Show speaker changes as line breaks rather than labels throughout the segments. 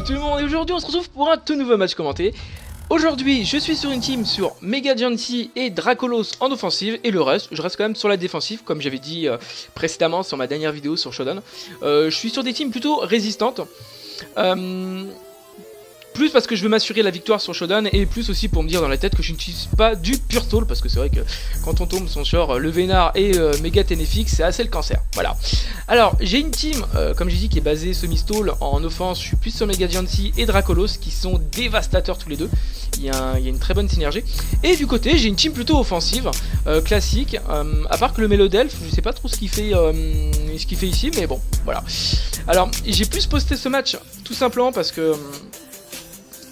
tout le monde, et aujourd'hui on se retrouve pour un tout nouveau match commenté. Aujourd'hui je suis sur une team sur Mega Giancy et Dracolos en offensive, et le reste, je reste quand même sur la défensive comme j'avais dit précédemment sur ma dernière vidéo sur Shodan. Je suis sur des teams plutôt résistantes. Plus parce que je veux m'assurer la victoire sur Shodan, et plus aussi pour me dire dans la tête que je n'utilise pas du pure stall, parce que c'est vrai que quand on tombe son genre le Vénard et Mega Tenefix, c'est assez le cancer. Voilà. Alors j'ai une team, comme j'ai dit, qui est basée semi-stall en offense. Je suis plus sur Mega Giancy et Dracolos qui sont dévastateurs tous les deux. Il y a une très bonne synergie. Et du côté j'ai une team plutôt offensive, classique, à part que le Mélodelphe, je sais pas trop ce qu'il fait ici, mais bon, voilà. Alors j'ai plus posté ce match tout simplement parce que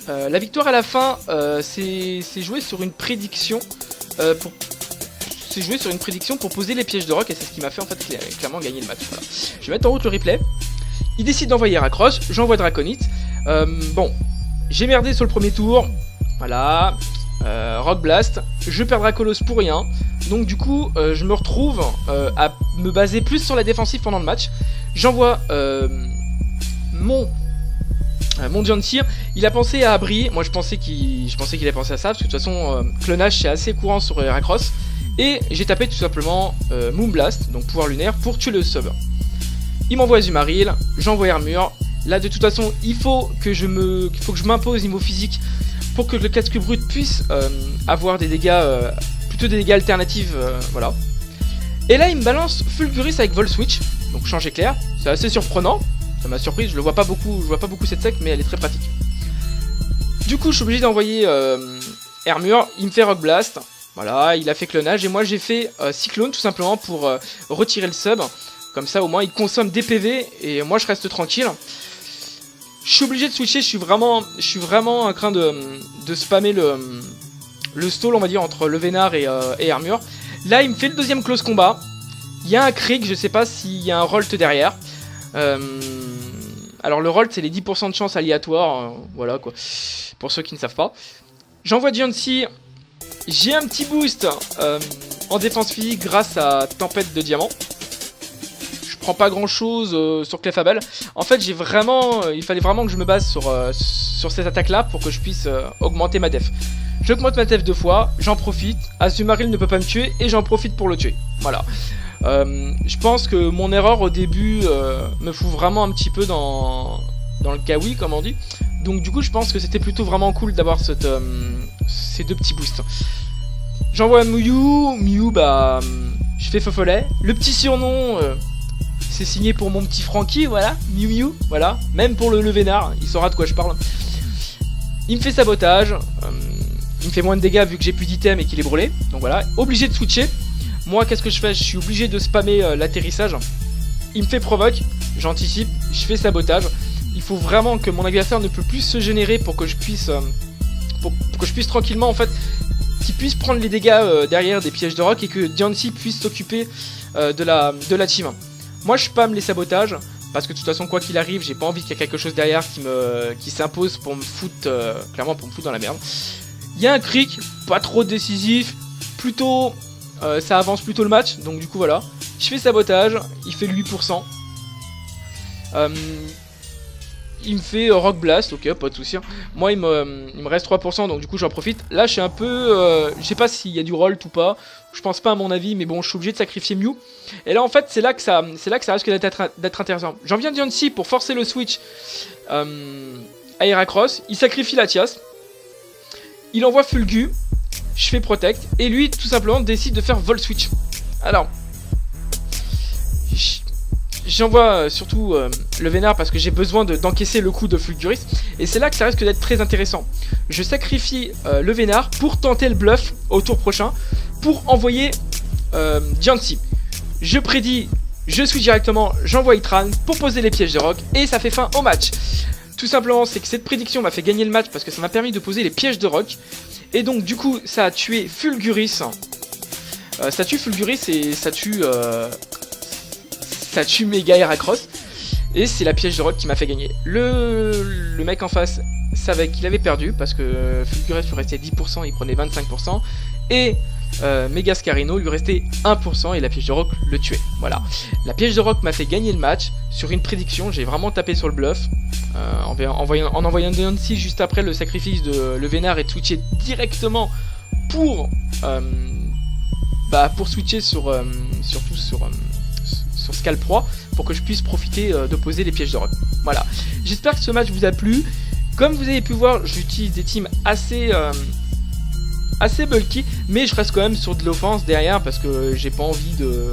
la victoire à la fin, c'est joué sur une prédiction pour poser les pièges de rock, et c'est ce qui m'a fait en fait clairement gagner le match. Voilà. Je vais mettre en route le replay. Il décide d'envoyer Heracross, j'envoie Draconite. Bon, j'ai merdé sur le premier tour. Voilà, Rock Blast. Je perds Dracolos pour rien. Donc du coup, je me retrouve à me baser plus sur la défensive pendant le match. J'envoie mon Giancy. Il a pensé à Abri. Moi je pensais qu'il a pensé à ça, parce que de toute façon clonage c'est assez courant sur Heracross. Et j'ai tapé tout simplement Moonblast, donc pouvoir lunaire, pour tuer le sub. Il m'envoie Azumarill, j'envoie Armure. Là de toute façon il faut que je m'impose niveau physique pour que le casque brut puisse avoir des dégâts, plutôt des dégâts alternatifs, voilà. Et là il me balance Fulguris avec Volt Switch, donc champ éclair. C'est assez surprenant. Ça m'a surpris, je vois pas beaucoup cette sec, mais elle est très pratique. Du coup, je suis obligé d'envoyer Armure, il me fait Rock Blast. Voilà, il a fait clonage, et moi j'ai fait Cyclone tout simplement pour retirer le sub. Comme ça, au moins, il consomme des PV, et moi je reste tranquille. Je suis obligé de switcher, je suis vraiment en train de spammer le stall, on va dire, entre le Vénard et Armure. Là, il me fait le deuxième close combat. Il y a un Krieg, je sais pas s'il y a un Rolt derrière. Alors le Rolt c'est les 10% de chance aléatoire, voilà quoi, pour ceux qui ne savent pas. J'envoie Giancy, j'ai un petit boost en défense physique grâce à Tempête de Diamant. Je prends pas grand chose sur Clefable. En fait il fallait vraiment que je me base sur cette attaque là pour que je puisse augmenter ma def. J'augmente ma def 2 fois, j'en profite, Azumarill ne peut pas me tuer et j'en profite pour le tuer, voilà. Je pense que mon erreur au début me fout vraiment un petit peu dans le kawaii comme on dit. Donc du coup je pense que c'était plutôt vraiment cool d'avoir ces deux petits boosts. J'envoie Mew, bah je fais Fofollet. Le petit surnom c'est signé pour mon petit Frankie, voilà, Mew, voilà. Même pour le Vénard, il saura de quoi je parle. Il me fait sabotage, il me fait moins de dégâts vu que j'ai plus d'items et qu'il est brûlé. Donc voilà, obligé de switcher. Moi qu'est-ce que je fais? Je suis obligé de spammer l'atterrissage. Il me fait provoque, j'anticipe, je fais sabotage. Il faut vraiment que mon adversaire ne peut plus se générer pour que je puisse tranquillement en fait, qu'il puisse prendre les dégâts derrière des pièges de rock, et que Giancy puisse s'occuper de la team. Moi je spam les sabotages parce que de toute façon quoi qu'il arrive, j'ai pas envie qu'il y ait quelque chose derrière qui s'impose pour me foutre clairement pour me foutre dans la merde. Il y a un cric, pas trop décisif, plutôt ça avance plutôt le match, donc du coup voilà. Je fais sabotage, il fait le 8%. Il me fait Rock Blast, ok, pas de soucis. Moi il me reste 3%, donc du coup j'en profite. Là je suis un peu, je sais pas s'il y a du roll ou pas. Je pense pas à mon avis, mais bon je suis obligé de sacrifier Mew. Et là en fait c'est là que ça risque d'être intéressant. J'en viens de Giancy pour forcer le switch à Heracross. Il sacrifie Latias. Il envoie Fulgu. Je fais Protect, et lui tout simplement décide de faire Volt Switch. Alors j'envoie surtout le Vénard parce que j'ai besoin d'encaisser le coup de Fulguris, et c'est là que ça risque d'être très intéressant. Je sacrifie le Vénard pour tenter le bluff au tour prochain, pour envoyer Giancy. Je prédis, je suis directement, j'envoie Itran pour poser les pièges de rock, et ça fait fin au match. Tout simplement c'est que cette prédiction m'a fait gagner le match parce que ça m'a permis de poser les pièges de rock. Et donc du coup ça a tué Fulguris. Ça tue Fulguris et ça tue Mega Heracross. Et c'est la piège de rock qui m'a fait gagner. Le mec en face savait qu'il avait perdu parce que Fulguris lui restait 10%, il prenait 25%. Et Mega Scarino lui restait 1% et la piège de rock le tuait. Voilà. La piège de rock m'a fait gagner le match sur une prédiction, j'ai vraiment tapé sur le bluff. en envoyant Deoncy juste après le sacrifice de le Vénard et de switcher directement pour switcher surtout sur Scalp-Roi pour que je puisse profiter de poser les pièges de rock. Voilà, j'espère que ce match vous a plu. Comme vous avez pu voir, j'utilise des teams assez bulky, mais je reste quand même sur de l'offense derrière parce que j'ai pas envie que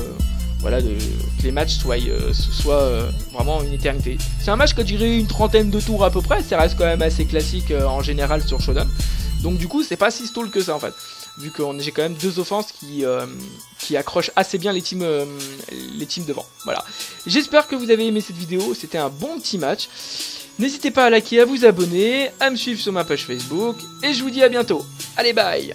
les matchs soient vraiment une éternité. C'est un match qui a duré une trentaine de tours à peu près, ça reste quand même assez classique en général sur Shodan. Donc du coup c'est pas si stall que ça en fait, vu que j'ai quand même deux offenses qui accrochent assez bien les teams devant. Voilà, j'espère que vous avez aimé cette vidéo, c'était un bon petit match. N'hésitez pas à liker, à vous abonner, à me suivre sur ma page Facebook, et je vous dis à bientôt. Allez bye.